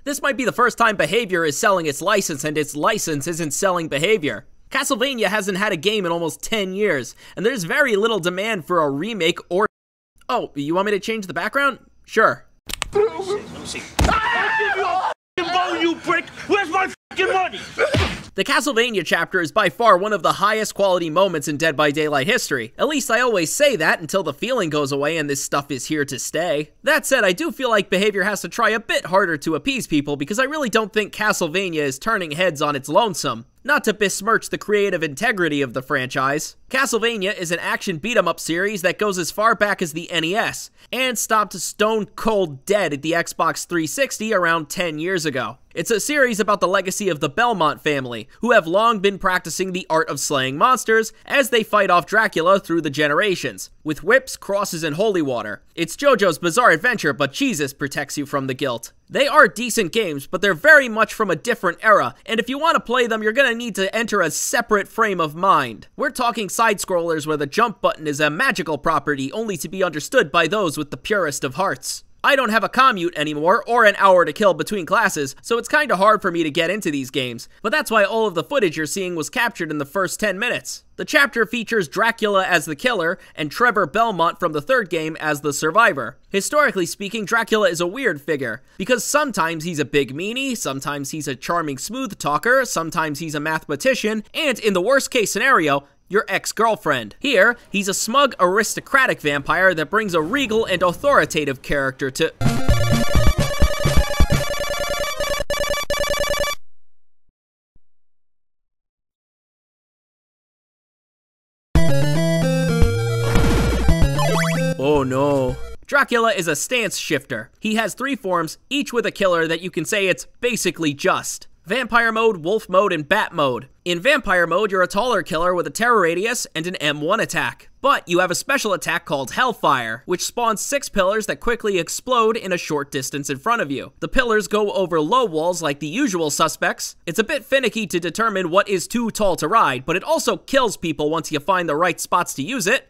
This might be the first time Behavior is selling its license and its license isn't selling Behavior. Castlevania hasn't had a game in almost 10 years, and there's very little demand for a remake or... Oh, you want me to change the background? Sure. Let me see. I'll give you a bone, you prick! Where's my money? The Castlevania chapter is by far one of the highest quality moments in Dead by Daylight history. At least I always say that until the feeling goes away and this stuff is here to stay. That said, I do feel like Behavior has to try a bit harder to appease people because I really don't think Castlevania is turning heads on its lonesome. Not to besmirch the creative integrity of the franchise, Castlevania is an action beat-em-up series that goes as far back as the NES, and stopped stone cold dead at the Xbox 360 around 10 years ago. It's a series about the legacy of the Belmont family, who have long been practicing the art of slaying monsters as they fight off Dracula through the generations, with whips, crosses, and holy water. It's JoJo's Bizarre Adventure, but Jesus protects you from the guilt. They are decent games, but they're very much from a different era, and if you want to play them, you're gonna need to enter a separate frame of mind. We're talking side-scrollers where the jump button is a magical property only to be understood by those with the purest of hearts. I don't have a commute anymore, or an hour to kill between classes, so it's kinda hard for me to get into these games, but that's why all of the footage you're seeing was captured in the first 10 minutes. The chapter features Dracula as the killer, and Trevor Belmont from the third game as the survivor. Historically speaking, Dracula is a weird figure, because sometimes he's a big meanie, sometimes he's a charming smooth talker, sometimes he's a mathematician, and in the worst case scenario, your ex-girlfriend. Here, he's a smug, aristocratic vampire that brings a regal and authoritative character to... Oh no. Dracula is a stance shifter. He has 3 forms, each with a killer that you can say it's basically just. Vampire mode, wolf mode, and bat mode. In vampire mode, you're a taller killer with a terror radius and an M1 attack. But you have a special attack called Hellfire, which spawns 6 pillars that quickly explode in a short distance in front of you. The pillars go over low walls like the usual suspects. It's a bit finicky to determine what is too tall to ride, but it also kills people once you find the right spots to use it.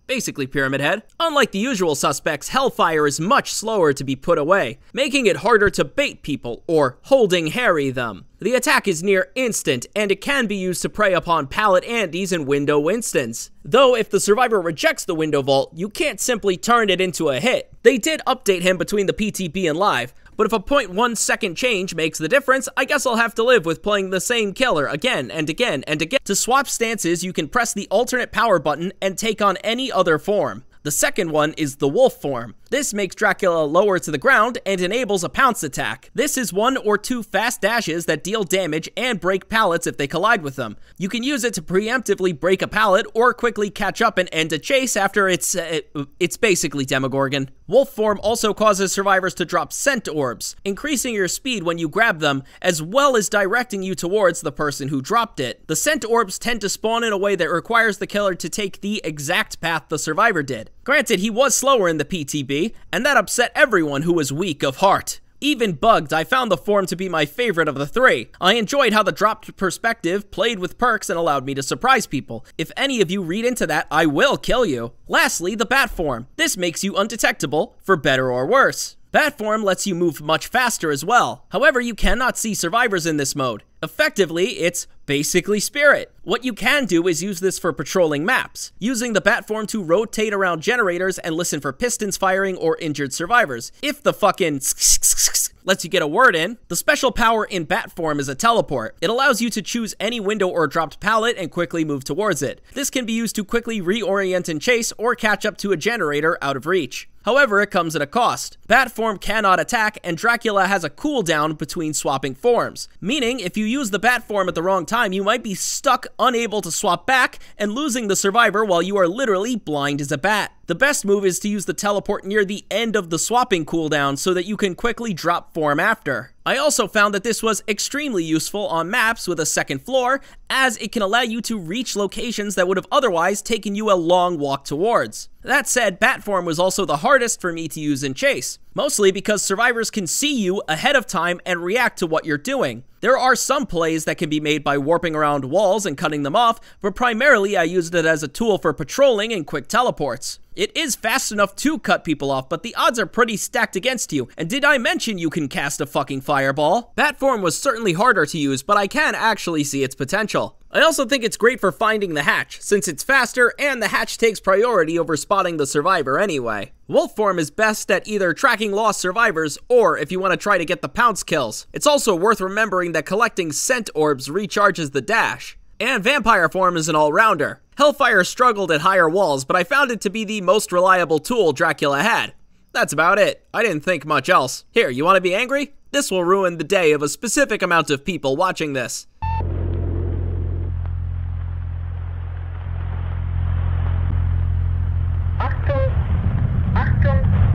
Basically Pyramid Head. Unlike the usual suspects, Hellfire is much slower to be put away, making it harder to bait people, or holding Harry them. The attack is near instant, and it can be used to prey upon pallet Andys and window Winstons. Though if the survivor rejects the window vault, you can't simply turn it into a hit. They did update him between the PTB and live, but if a 0.1 second change makes the difference, I guess I'll have to live with playing the same killer again and again and again. To swap stances, you can press the alternate power button and take on any other form. The second one is the wolf form. This makes Dracula lower to the ground and enables a pounce attack. This is 1 or 2 fast dashes that deal damage and break pallets if they collide with them. You can use it to preemptively break a pallet or quickly catch up and end a chase after it's basically Demogorgon. Wolf form also causes survivors to drop scent orbs, increasing your speed when you grab them, as well as directing you towards the person who dropped it. The scent orbs tend to spawn in a way that requires the killer to take the exact path the survivor did. Granted, he was slower in the PTB, and that upset everyone who was weak of heart. Even bugged, I found the form to be my favorite of the 3. I enjoyed how the dropped perspective played with perks and allowed me to surprise people. If any of you read into that, I will kill you. Lastly, the bat form. This makes you undetectable, for better or worse. Bat form lets you move much faster as well. However, you cannot see survivors in this mode. Effectively, it's basically Spirit. What you can do is use this for patrolling maps, using the bat form to rotate around generators and listen for pistons firing or injured survivors. If the fucking lets you get a word in. The special power in bat form is a teleport. It allows you to choose any window or dropped pallet and quickly move towards it. This can be used to quickly reorient and chase or catch up to a generator out of reach. However, it comes at a cost. Bat form cannot attack, and Dracula has a cooldown between swapping forms, meaning if you use the bat form at the wrong time, you might be stuck unable to swap back and losing the survivor while you are literally blind as a bat. The best move is to use the teleport near the end of the swapping cooldown so that you can quickly drop form after. I also found that this was extremely useful on maps with a second floor, as it can allow you to reach locations that would have otherwise taken you a long walk towards. That said, bat form was also the hardest for me to use in Chase, mostly because survivors can see you ahead of time and react to what you're doing. There are some plays that can be made by warping around walls and cutting them off, but primarily I used it as a tool for patrolling and quick teleports. It is fast enough to cut people off, but the odds are pretty stacked against you. And did I mention you can cast a fucking fireball? Bat form was certainly harder to use, but I can actually see its potential. I also think it's great for finding the hatch, since it's faster and the hatch takes priority over spotting the survivor anyway. Wolf form is best at either tracking lost survivors or if you want to try to get the pounce kills. It's also worth remembering that collecting scent orbs recharges the dash. And vampire form is an all-rounder. Hellfire struggled at higher walls, but I found it to be the most reliable tool Dracula had. That's about it. I didn't think much else. Here, you want to be angry? This will ruin the day of a specific amount of people watching this.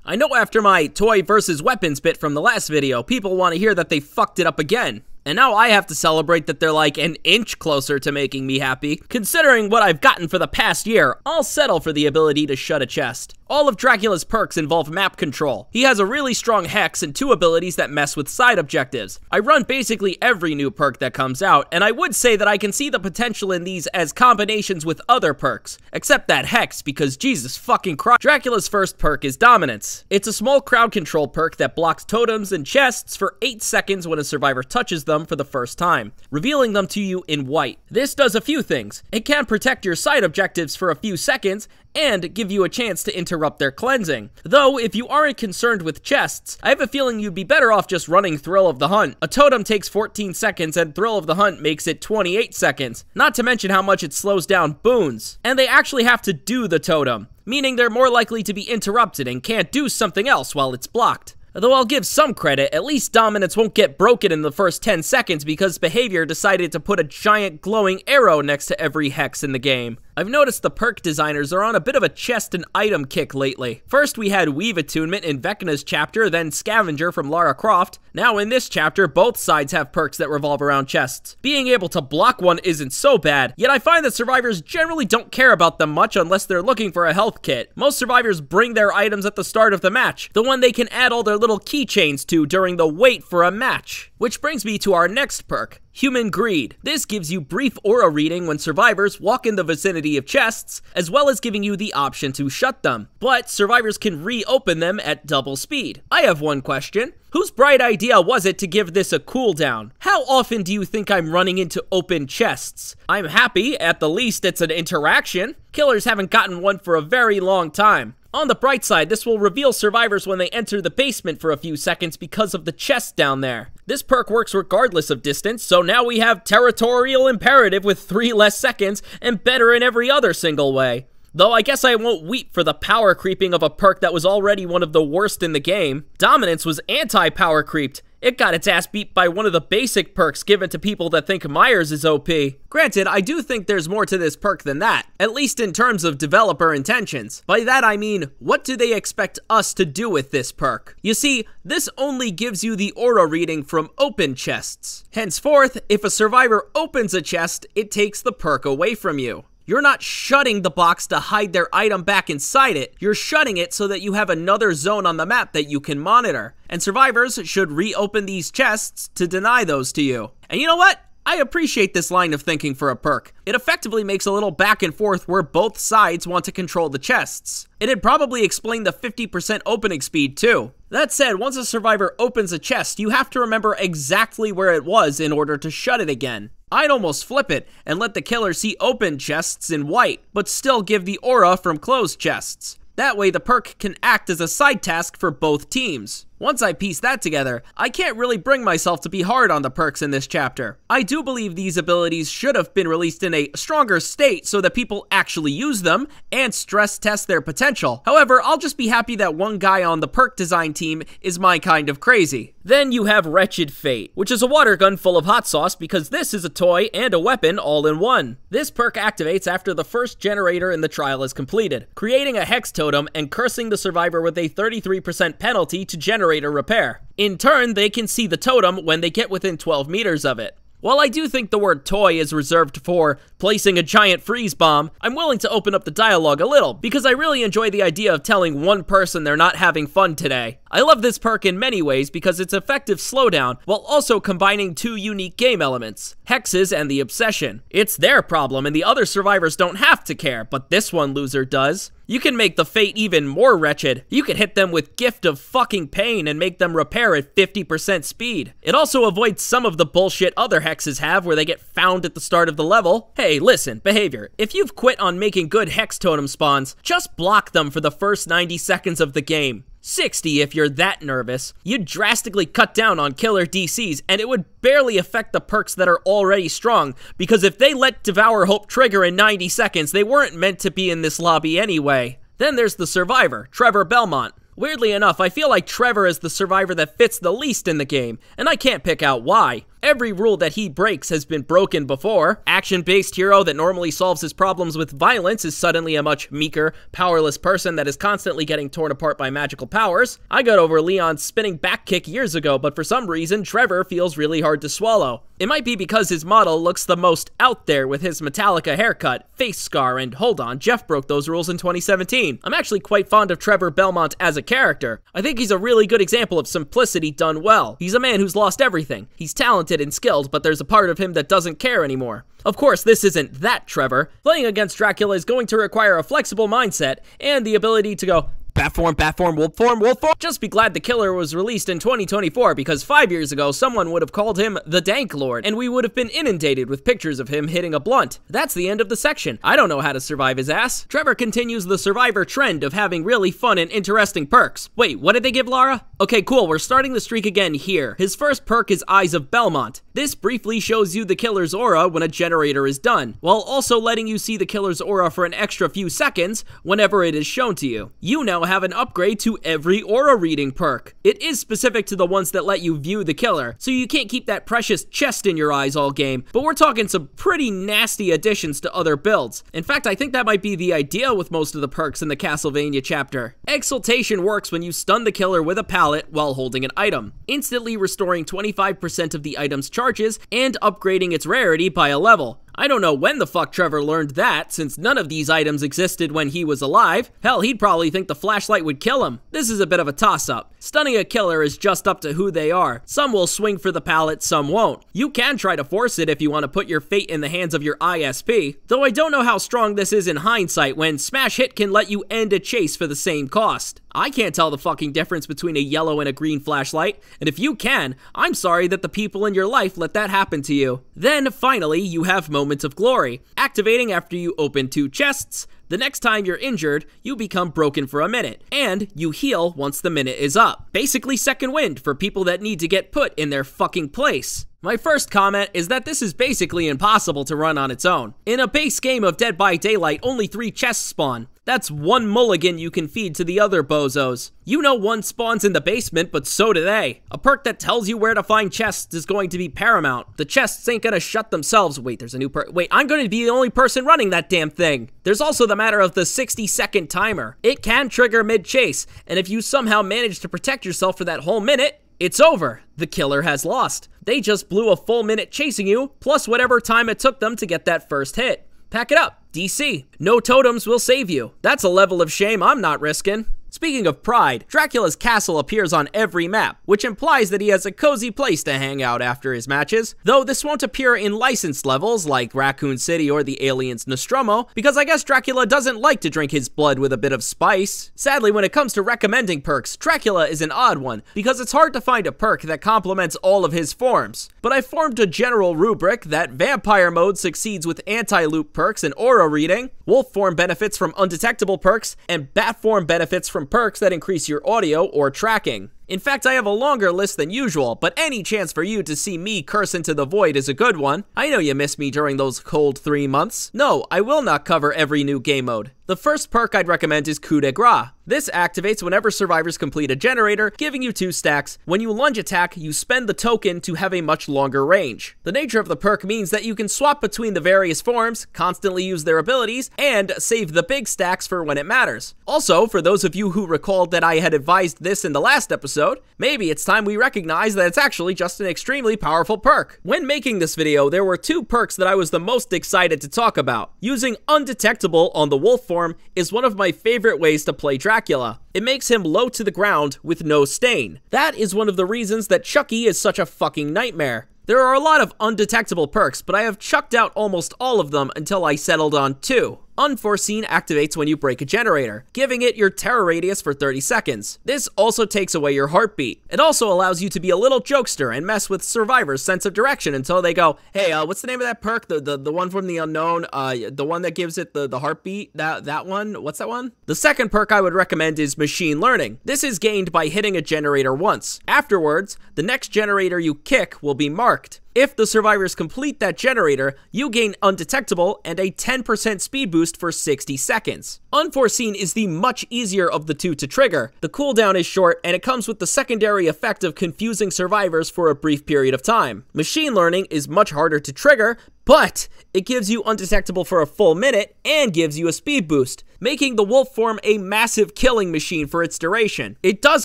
I know after my toy versus weapons bit from the last video, people want to hear that they fucked it up again. And now I have to celebrate that they're like an inch closer to making me happy. Considering what I've gotten for the past year, I'll settle for the ability to shut a chest. All of Dracula's perks involve map control. He has a really strong hex and 2 abilities that mess with side objectives. I run basically every new perk that comes out, and I would say that I can see the potential in these as combinations with other perks. Except that hex, because Jesus fucking Christ. Dracula's first perk is Dominance. It's a small crowd control perk that blocks totems and chests for 8 seconds when a survivor touches them for the first time, revealing them to you in white. This does a few things. It can protect your side objectives for a few seconds, and give you a chance to interrupt their cleansing. Though, if you aren't concerned with chests, I have a feeling you'd be better off just running Thrill of the Hunt. A totem takes 14 seconds and Thrill of the Hunt makes it 28 seconds, not to mention how much it slows down boons. And they actually have to do the totem, meaning they're more likely to be interrupted and can't do something else while it's blocked. Though I'll give some credit, at least Dominance won't get broken in the first 10 seconds because Behavior decided to put a giant glowing arrow next to every hex in the game. I've noticed the perk designers are on a bit of a chest and item kick lately. First we had Weave Attunement in Vecna's chapter, then Scavenger from Lara Croft. Now in this chapter, both sides have perks that revolve around chests. Being able to block one isn't so bad, yet I find that survivors generally don't care about them much unless they're looking for a health kit. Most survivors bring their items at the start of the match, the one they can add all their little keychains to during the wait for a match. Which brings me to our next perk, Human Greed. This gives you brief aura reading when survivors walk in the vicinity of chests, as well as giving you the option to shut them. But survivors can reopen them at double speed. I have one question. Whose bright idea was it to give this a cooldown? How often do you think I'm running into open chests? I'm happy, at the least it's an interaction. Killers haven't gotten one for a very long time. On the bright side, this will reveal survivors when they enter the basement for a few seconds because of the chest down there. This perk works regardless of distance, so now we have Territorial Imperative with 3 less seconds and better in every other single way. Though I guess I won't weep for the power creeping of a perk that was already one of the worst in the game. Dominance was anti-power creeped. It got its ass beat by one of the basic perks given to people that think Myers is OP. Granted, I do think there's more to this perk than that, at least in terms of developer intentions. By that I mean, what do they expect us to do with this perk? You see, this only gives you the aura reading from open chests. Henceforth, if a survivor opens a chest, it takes the perk away from you. You're not shutting the box to hide their item back inside it. You're shutting it so that you have another zone on the map that you can monitor. And survivors should reopen these chests to deny those to you. And you know what? I appreciate this line of thinking for a perk. It effectively makes a little back and forth where both sides want to control the chests. It'd probably explain the 50% opening speed too. That said, once a survivor opens a chest, you have to remember exactly where it was in order to shut it again. I'd almost flip it and let the killer see open chests in white, but still give the aura from closed chests. That way the perk can act as a side task for both teams. Once I piece that together, I can't really bring myself to be hard on the perks in this chapter. I do believe these abilities should have been released in a stronger state so that people actually use them and stress test their potential. However, I'll just be happy that one guy on the perk design team is my kind of crazy. Then you have Wretched Fate, which is a water gun full of hot sauce because this is a toy and a weapon all in one. This perk activates after the first generator in the trial is completed, creating a hex totem and cursing the survivor with a 33% penalty to generate a repair. In turn, they can see the totem when they get within 12 meters of it. While I do think the word toy is reserved for placing a giant freeze bomb, I'm willing to open up the dialogue a little, because I really enjoy the idea of telling one person they're not having fun today. I love this perk in many ways because it's effective slowdown, while also combining 2 unique game elements, hexes and the obsession. It's their problem and the other survivors don't have to care, but this one loser does. You can make the fate even more wretched. You can hit them with Gift of fucking Pain and make them repair at 50% speed. It also avoids some of the bullshit other hexes have where they get found at the start of the level. Hey, listen, behavior. If you've quit on making good hex totem spawns, just block them for the first 90 seconds of the game. 60 if you're that nervous. You'd drastically cut down on killer DCs, and it would barely affect the perks that are already strong, because if they let Devour Hope trigger in 90 seconds, they weren't meant to be in this lobby anyway. Then there's the survivor, Trevor Belmont. Weirdly enough, I feel like Trevor is the survivor that fits the least in the game, and I can't pick out why. Every rule that he breaks has been broken before. Action-based hero that normally solves his problems with violence is suddenly a much meeker, powerless person that is constantly getting torn apart by magical powers. I got over Leon's spinning back kick years ago, but for some reason, Trevor feels really hard to swallow. It might be because his model looks the most out there with his Metallica haircut, face scar, and hold on, Jeff broke those rules in 2017. I'm actually quite fond of Trevor Belmont as a character. I think he's a really good example of simplicity done well. He's a man who's lost everything. He's talented and skilled, but there's a part of him that doesn't care anymore. Of course, this isn't that Trevor. Playing against Dracula is going to require a flexible mindset and the ability to go bat form, wolf form, wolf form. Just be glad the killer was released in 2024, because 5 years ago, someone would have called him the Dank Lord, and we would have been inundated with pictures of him hitting a blunt. That's the end of the section. I don't know how to survive his ass. Trevor continues the survivor trend of having really fun and interesting perks. Wait, what did they give Lara? Okay, cool, we're starting the streak again here. His first perk is Eyes of Belmont. This briefly shows you the killer's aura when a generator is done, while also letting you see the killer's aura for an extra few seconds whenever it is shown to you. You now have an upgrade to every aura reading perk. It is specific to the ones that let you view the killer, so you can't keep that precious chest in your eyes all game, but we're talking some pretty nasty additions to other builds. In fact, I think that might be the idea with most of the perks in the Castlevania chapter. Exaltation works when you stun the killer with a pallet while holding an item, instantly restoring 25% of the item's charges and upgrading its rarity by a level. I don't know when the fuck Trevor learned that, since none of these items existed when he was alive. Hell, he'd probably think the flashlight would kill him. This is a bit of a toss-up. Stunning a killer is just up to who they are. Some will swing for the pallet, some won't. You can try to force it if you want to put your fate in the hands of your ISP, though I don't know how strong this is in hindsight when Smash Hit can let you end a chase for the same cost. I can't tell the fucking difference between a yellow and a green flashlight, and if you can, I'm sorry that the people in your life let that happen to you. Then, finally, you have Moment of Glory, activating after you open 2 chests. The next time you're injured, you become broken for a minute, and you heal once the minute is up. Basically second wind for people that need to get put in their fucking place. My first comment is that this is basically impossible to run on its own. In a base game of Dead by Daylight, only 3 chests spawn. That's 1 mulligan you can feed to the other bozos. You know one spawns in the basement, but so do they. A perk that tells you where to find chests is going to be paramount. The chests ain't gonna shut themselves. Wait, there's a new perk. Wait, I'm gonna be the only person running that damn thing. There's also the matter of the 60-second timer. It can trigger mid-chase, and if you somehow manage to protect yourself for that whole minute, it's over. The killer has lost. They just blew a full minute chasing you, plus whatever time it took them to get that first hit. Pack it up, DC. No totems will save you. That's a level of shame I'm not risking. Speaking of pride, Dracula's castle appears on every map, which implies that he has a cozy place to hang out after his matches, though this won't appear in licensed levels like Raccoon City or the Alien's Nostromo, because I guess Dracula doesn't like to drink his blood with a bit of spice. Sadly, when it comes to recommending perks, Dracula is an odd one, because it's hard to find a perk that complements all of his forms. But I formed a general rubric that Vampire Mode succeeds with anti-loop perks and aura reading, Wolf form benefits from undetectable perks, and Bat form benefits from perks that increase your audio or tracking. In fact, I have a longer list than usual, but any chance for you to see me curse into the void is a good one. I know you missed me during those cold 3 months. No, I will not cover every new game mode. The first perk I'd recommend is Coup de Grace. This activates whenever survivors complete a generator, giving you 2 stacks. When you lunge attack, you spend the token to have a much longer range. The nature of the perk means that you can swap between the various forms, constantly use their abilities, and save the big stacks for when it matters. Also, for those of you who recalled that I had advised this in the last episode, maybe it's time we recognize that it's actually just an extremely powerful perk. When making this video, there were 2 perks that I was the most excited to talk about. Using Undetectable on the wolf form is one of my favorite ways to play Dracula. It makes him low to the ground with no stain. That is one of the reasons that Chucky is such a fucking nightmare. There are a lot of undetectable perks, but I have chucked out almost all of them until I settled on 2. Unforeseen activates when you break a generator, giving it your terror radius for 30 seconds. This also takes away your heartbeat. It also allows you to be a little jokester and mess with survivors' sense of direction until they go, hey, what's the name of that perk? The one from the unknown, the one that gives it the heartbeat, that one? What's that one? The second perk I would recommend is Machine Learning. This is gained by hitting a generator once. Afterwards, the next generator you kick will be marked. If the survivors complete that generator, you gain Undetectable and a 10% speed boost for 60 seconds. Unforeseen is the much easier of the two to trigger. The cooldown is short, and it comes with the secondary effect of confusing survivors for a brief period of time. Machine Learning is much harder to trigger, but it gives you Undetectable for a full minute and gives you a speed boost, making the wolf form a massive killing machine for its duration. It does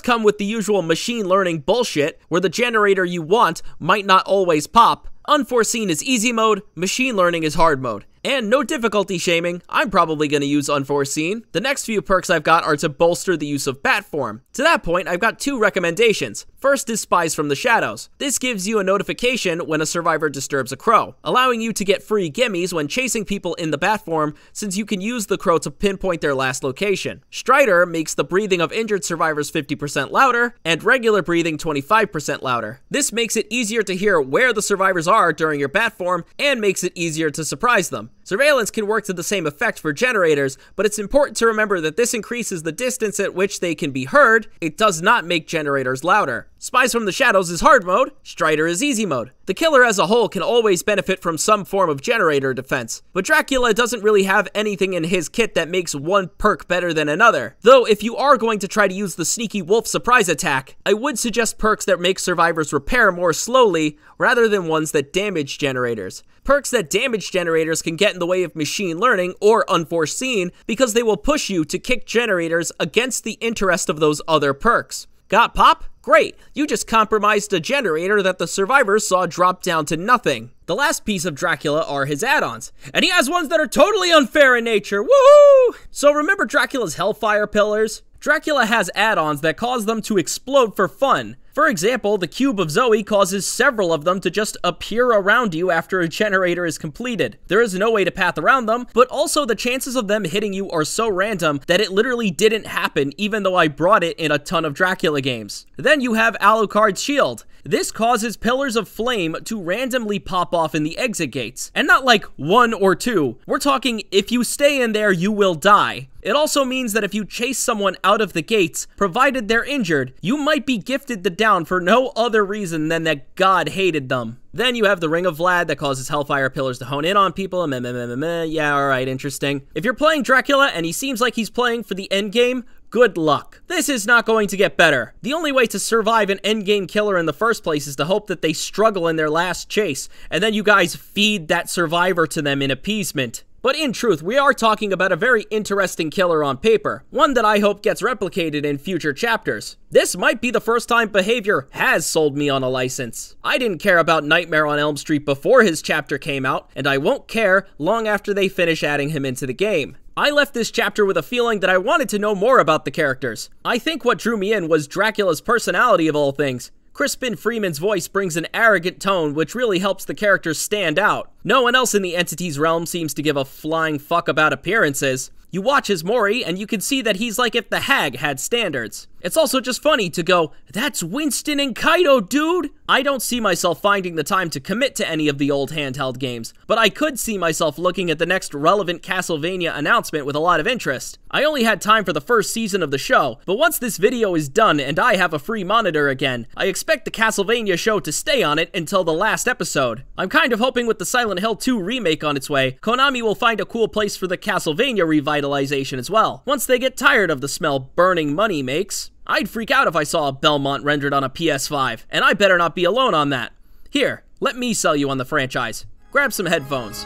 come with the usual machine learning bullshit, where the generator you want might not always pop. Unforeseen is easy mode, Machine Learning is hard mode. And no difficulty shaming, I'm probably going to use Unforeseen. The next few perks I've got are to bolster the use of Bat Form. To that point, I've got two recommendations. First is Spies from the Shadows. This gives you a notification when a survivor disturbs a crow, allowing you to get free gimmies when chasing people in the Bat Form, since you can use the crow to pinpoint their last location. Strider makes the breathing of injured survivors 50% louder, and regular breathing 25% louder. This makes it easier to hear where the survivors are during your Bat Form, and makes it easier to surprise them. Surveillance can work to the same effect for generators, but it's important to remember that this increases the distance at which they can be heard. It does not make generators louder. Spies from the Shadows is hard mode, Strider is easy mode. The killer as a whole can always benefit from some form of generator defense, but Dracula doesn't really have anything in his kit that makes one perk better than another. Though if you are going to try to use the Sneaky Wolf surprise attack, I would suggest perks that make survivors repair more slowly rather than ones that damage generators. Perks that damage generators can get in the way of Machine Learning or Unforeseen because they will push you to kick generators against the interest of those other perks. Got pop? Great, you just compromised a generator that the survivors saw drop down to nothing. The last piece of Dracula are his add-ons, and he has ones that are totally unfair in nature, woohoo! So remember Dracula's Hellfire Pillars? Dracula has add-ons that cause them to explode for fun. For example, the Cube of Zoe causes several of them to just appear around you after a generator is completed. There is no way to path around them, but also the chances of them hitting you are so random that it literally didn't happen even though I brought it in a ton of Dracula games. Then you have Alucard's Shield. This causes pillars of flame to randomly pop off in the exit gates. And not like 1 or 2. We're talking if you stay in there, you will die. It also means that if you chase someone out of the gates, provided they're injured, you might be gifted the down for no other reason than that God hated them. Then you have the Ring of Vlad that causes Hellfire Pillars to hone in on people. Yeah, alright, interesting. If you're playing Dracula and he seems like he's playing for the endgame, good luck. This is not going to get better. The only way to survive an endgame killer in the first place is to hope that they struggle in their last chase, and then you guys feed that survivor to them in appeasement. But in truth, we are talking about a very interesting killer on paper, one that I hope gets replicated in future chapters. This might be the first time behavior has sold me on a license. I didn't care about Nightmare on Elm Street before his chapter came out, and I won't care long after they finish adding him into the game. I left this chapter with a feeling that I wanted to know more about the characters. I think what drew me in was Dracula's personality of all things. Crispin Freeman's voice brings an arrogant tone which really helps the characters stand out. No one else in the entity's realm seems to give a flying fuck about appearances. You watch as Mori, and you can see that he's like if the Hag had standards. It's also just funny to go, that's Winston and Kaido, dude! I don't see myself finding the time to commit to any of the old handheld games, but I could see myself looking at the next relevant Castlevania announcement with a lot of interest. I only had time for the first season of the show, but once this video is done and I have a free monitor again, I expect the Castlevania show to stay on it until the last episode. I'm kind of hoping with the Silent Hill 2 remake on its way, Konami will find a cool place for the Castlevania revitalization as well, once they get tired of the smell burning money makes. I'd freak out if I saw a Belmont rendered on a PS5, and I better not be alone on that. Here, let me sell you on the franchise. Grab some headphones.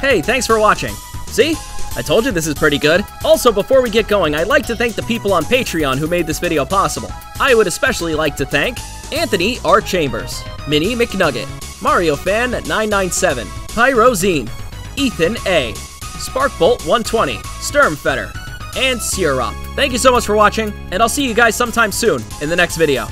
Hey, thanks for watching. See? I told you this is pretty good. Also, before we get going, I'd like to thank the people on Patreon who made this video possible. I would especially like to thank Anthony R. Chambers, Minnie McNugget, Mario Fan 997, Pyrozine, Ethan A, Sparkbolt 120, Sturmfetter, and Sierra. Thank you so much for watching, and I'll see you guys sometime soon in the next video.